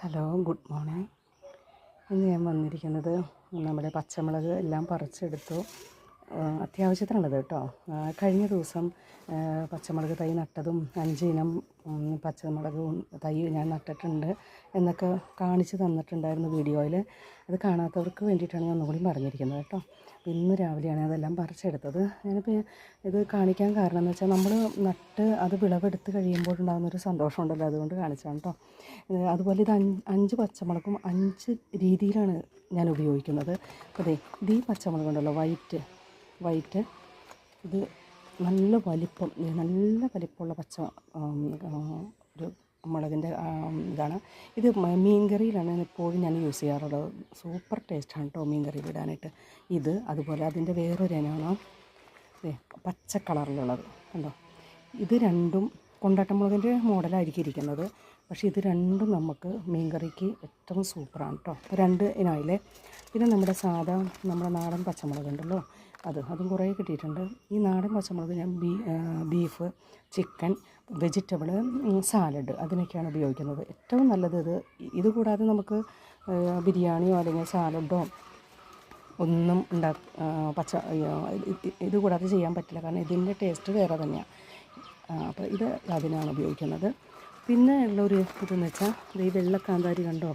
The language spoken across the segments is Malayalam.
Hello, good morning. ഇന്ന് ഞാൻ വന്നിരിക്കുന്നത് നമ്മുടെ പച്ചമുളക് എല്ലാം പറിച്ചെടുത്തു. അത്യാവശ്യത്തിനുള്ളത് കേട്ടോ. കഴിഞ്ഞ ദിവസം പച്ചമുളക് തൈ നട്ടതും 5 ഇനം പച്ചമുളക് തൈ ഞാൻ നട്ടിട്ടുണ്ട് എന്നൊക്കെ കാണിച്ച് തന്നിട്ടുണ്ടായിരുന്നു വീഡിയോയിൽ. അത് കാണാത്തവർക്ക് വേണ്ടിയിട്ടാണ് ഞാൻ ഒന്നുകൂടി പറഞ്ഞിരിക്കുന്നത് കേട്ടോ. ഇന്ന് രാവിലെയാണ് അതെല്ലാം പറിച്ചെടുത്തത്. ഞാനിപ്പോൾ ഇത് കാണിക്കാൻ കാരണം എന്ന് വെച്ചാൽ നമ്മൾ നട്ട് അത് വിളവെടുത്ത് കഴിയുമ്പോഴുണ്ടാകുന്നൊരു സന്തോഷമുണ്ടല്ലോ, അതുകൊണ്ട് കാണിച്ചാണ് കേട്ടോ. അതുപോലെ ഇത് 5 പച്ചമുളകും 5 രീതിയിലാണ് ഞാൻ ഉപയോഗിക്കുന്നത്. അപ്പോൾ ഇത് ഈ പച്ചമുളക് ഉണ്ടല്ലോ, വൈറ്റ് ഇത് നല്ല വലിപ്പമുള്ള ഒരു മുളകിൻ്റെ ഇതാണ്. ഇത് മീൻകറിയിലാണ് എപ്പോഴും ഞാൻ യൂസ് ചെയ്യാറുള്ളത്. സൂപ്പർ ടേസ്റ്റാണ് കേട്ടോ മീൻ കറിയിൽ ഇടാനായിട്ട്. ഇത് അതുപോലെ അതിൻ്റെ വേറൊരു ഇനമാണ് പച്ച കളറിലുള്ളത് കണ്ടോ. ഇത് രണ്ടും കൊണ്ടാട്ടമുളകിൻ്റെ മോഡലായിരിക്കും ഇരിക്കുന്നത്, പക്ഷേ ഇത് രണ്ടും നമുക്ക് മീൻ കറിക്ക് ഏറ്റവും സൂപ്പറാണ് കേട്ടോ. 2 ഇനമായില്ലേ. പിന്നെ നമ്മുടെ നാടൻ പച്ചമുളക് ഉണ്ടല്ലോ, അതും കുറേ കിട്ടിയിട്ടുണ്ട്. ഈ നാടൻ പച്ചമുളക് ഞാൻ ബീഫ്, ചിക്കൻ, വെജിറ്റബിൾ, സാലഡ് അതിനൊക്കെയാണ് ഉപയോഗിക്കുന്നത്. ഏറ്റവും നല്ലത് ഇത് കൂടാതെ നമുക്ക് ബിരിയാണിയോ അല്ലെങ്കിൽ സാലഡോ ഒന്നും ഇത് കൂടാതെ ചെയ്യാൻ പറ്റില്ല, കാരണം ഇതിൻ്റെ ടേസ്റ്റ് വേറെ തന്നെയാണ്. അപ്പോൾ അതിനാണ് ഉപയോഗിക്കുന്നത്. പിന്നെ ഉള്ളൊരു ഇതെന്ന് വെച്ചാൽ ഈ വെള്ളക്കാന്താരി കണ്ടോ.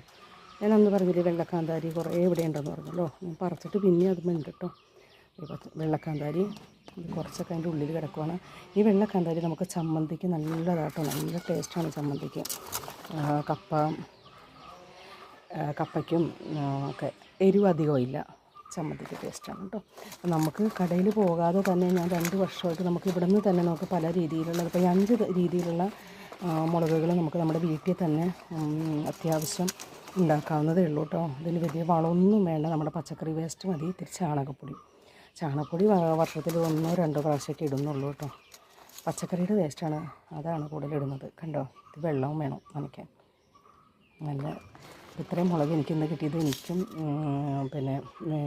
ഞാനന്ന് പറഞ്ഞില്ലേ വെള്ളക്കാന്താരി കുറേ ഇവിടെ ഉണ്ടെന്ന് പറഞ്ഞല്ലോ. ഞാൻ പറിച്ചിട്ട് പിന്നെ അതുമുണ്ട് കേട്ടോ. വെള്ളക്കാന്താരി കുറച്ചൊക്കെ അതിൻ്റെ ഉള്ളിൽ കിടക്കുവാണ്. ഈ വെള്ളക്കാന്താരി നമുക്ക് ചമ്മന്തിക്ക് നല്ലതാട്ടോ, നല്ല ടേസ്റ്റാണ് ചമ്മന്തിക്ക്. കപ്പയ്ക്കും ഒക്കെ എരിവ് അധികമില്ല, ചമ്മന്തിക്ക് ടേസ്റ്റാണ് കേട്ടോ. നമുക്ക് കടയിൽ പോകാതെ തന്നെ ഞാൻ 2 വർഷമായിട്ട് നമുക്ക് ഇവിടെ നിന്ന് തന്നെ നമുക്ക് പല രീതിയിലുള്ള, ഇപ്പോൾ 5 രീതിയിലുള്ള മുളകുകൾ നമുക്ക് നമ്മുടെ വീട്ടിൽ തന്നെ അത്യാവശ്യം ഉണ്ടാക്കാവുന്നതേ ഉള്ളൂ കേട്ടോ. ഇതിന് വലിയ വളമൊന്നും വേണ്ട, നമ്മുടെ പച്ചക്കറി വേസ്റ്റ് മതി. ഇത്തിരി ചാണകപ്പൊടി വർഷത്തിൽ 1-2 പ്രാവശ്യമൊക്കെ ഇടുന്നുള്ളൂ കേട്ടോ. പച്ചക്കറിയുടെ വേസ്റ്റാണ്, അതാണ് കൂടുതലിടുന്നത് കണ്ടോ. ഇത് വെള്ളവും വേണം നനയ്ക്കാൻ. നല്ല ഇത്രയും മുളക് എനിക്കിന്ന് കിട്ടിയത് എനിക്കും പിന്നെ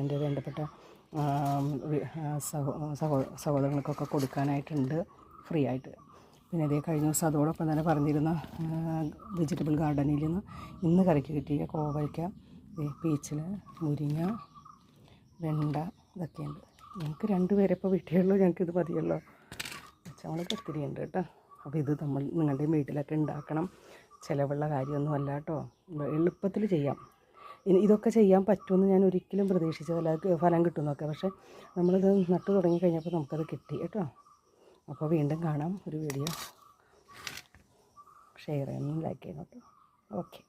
എൻ്റെ വേണ്ടപ്പെട്ട സഹോദരങ്ങൾക്കൊക്കെ കൊടുക്കാനായിട്ടുണ്ട് ഫ്രീ ആയിട്ട്. പിന്നെ അതേ കഴിഞ്ഞ ദിവസം അതോടൊപ്പം തന്നെ പറഞ്ഞിരുന്ന വെജിറ്റബിൾ ഗാർഡനിൽ നിന്ന് ഇന്ന് കറിക്ക് കിട്ടിയ കോവയ്ക്ക, പീച്ചിൽ, മുരിങ്ങ, വെണ്ട ഇതൊക്കെയുണ്ട്. ഞങ്ങൾക്ക് 2 പേരെ ഇപ്പോൾ വീട്ടിലുള്ളൂ, ഞങ്ങൾക്കിത് മതിയല്ലോ. പച്ചമുളക് ഒത്തിരി ഉണ്ട് കേട്ടോ. അപ്പോൾ ഇത് നിങ്ങളുടെ വീട്ടിലൊക്കെ ഉണ്ടാക്കണം. ചിലവുള്ള കാര്യമൊന്നുമല്ല കേട്ടോ, എളുപ്പത്തിൽ ചെയ്യാം. ഇതൊക്കെ ചെയ്യാൻ പറ്റുമെന്ന് ഞാൻ ഒരിക്കലും പ്രതീക്ഷിച്ചതല്ല, ഫലം കിട്ടുമെന്നൊക്കെ. പക്ഷേ നമ്മളിത് നട്ടു തുടങ്ങി കഴിഞ്ഞപ്പോൾ നമുക്കത് കിട്ടി കേട്ടോ. അപ്പോൾ വീണ്ടും കാണാം. ഒരു വീഡിയോ ഷെയർ ചെയ്യണം, ലൈക്ക് ചെയ്യണം കേട്ടോ. ഓക്കെ.